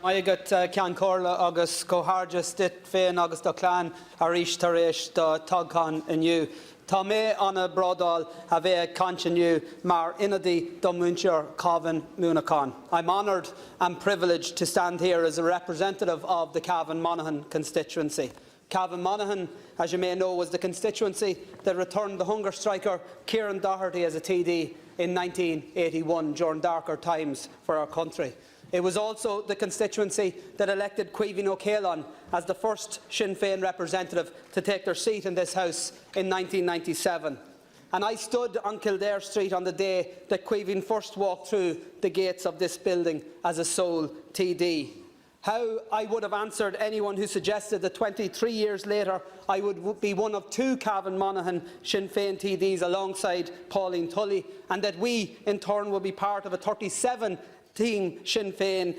Maigat cean córa agus cóthárjas dit féin agus do clán arís tar éis do tugán inniu. Tá mé anna bradal a bheith continue mar inadí do muintear Cavan Múnachán. I'm honoured and privileged to stand here as a representative of the Cavan Monaghan constituency. Cavan Monaghan, as you may know, was the constituency that returned the hunger striker Kieran Doherty as a TD in 1981 during darker times for our country. It was also the constituency that elected Caoimhín O'Callaghan as the first Sinn Féin representative to take their seat in this House in 1997. And I stood on Kildare Street on the day that Caoimhín first walked through the gates of this building as a sole TD. How I would have answered anyone who suggested that 23 years later I would be one of two Cavan Monaghan Sinn Féin TDs alongside Pauline Tully, and that we in turn would be part of a 37 Sinn Féin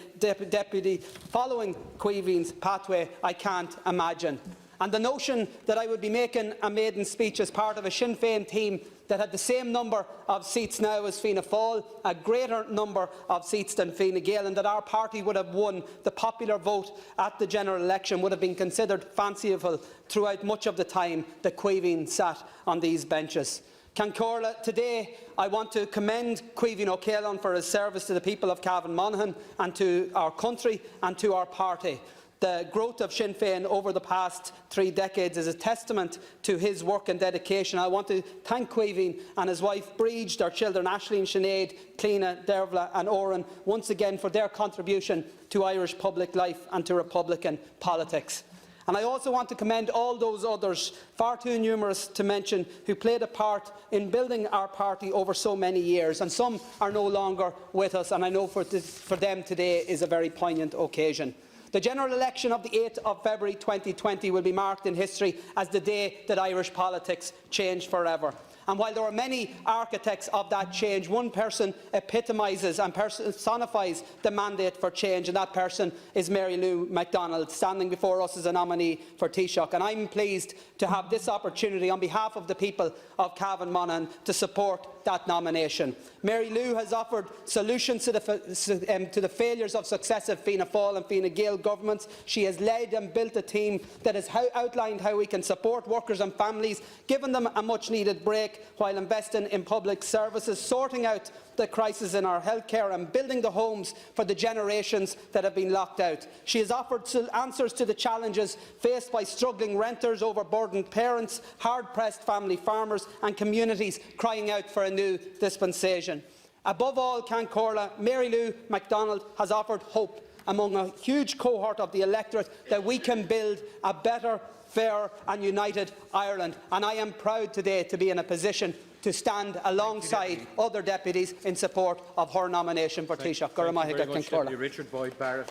deputy following Caoimhín's pathway, I can't imagine. And the notion that I would be making a maiden speech as part of a Sinn Féin team that had the same number of seats now as Fianna Fáil, a greater number of seats than Fine Gael, and that our party would have won the popular vote at the general election would have been considered fanciful throughout much of the time that Caoimhín sat on these benches. Cancórla, today I want to commend Caoimhín O'Callaghan for his service to the people of Cavan Monaghan and to our country and to our party. The growth of Sinn Féin over the past 3 decades is a testament to his work and dedication. I want to thank Caoimhín and his wife Bríd, their children Aisling, Sinead, Cleena, Dervla and Oran once again for their contribution to Irish public life and to Republican politics. And I also want to commend all those others, far too numerous to mention, who played a part in building our party over so many years. And some are no longer with us, and I know for them today is a very poignant occasion. The general election of the 8th of February 2020 will be marked in history as the day that Irish politics changed forever. And while there are many architects of that change, one person epitomises and personifies the mandate for change, and that person is Mary Lou MacDonald, standing before us as a nominee for Taoiseach. And I'm pleased to have this opportunity on behalf of the people of Cavan Monaghan to support that nomination. Mary Lou has offered solutions to the failures of successive Fianna Fáil and Fine Gael governments. She has led and built a team that has outlined how we can support workers and families, giving them a much-needed break while investing in public services, sorting out the crisis in our healthcare and building the homes for the generations that have been locked out. She has offered answers to the challenges faced by struggling renters, overburdened parents, hard-pressed family farmers and communities crying out for a new dispensation. Above all, Cancórla, Mary Lou MacDonald has offered hope among a huge cohort of the electorate that we can build a better, fair and united Ireland. And I am proud today to be in a position to stand alongside other deputies in support of her nomination for Taoiseach. Thank you very much, Richard Boyd Barrett.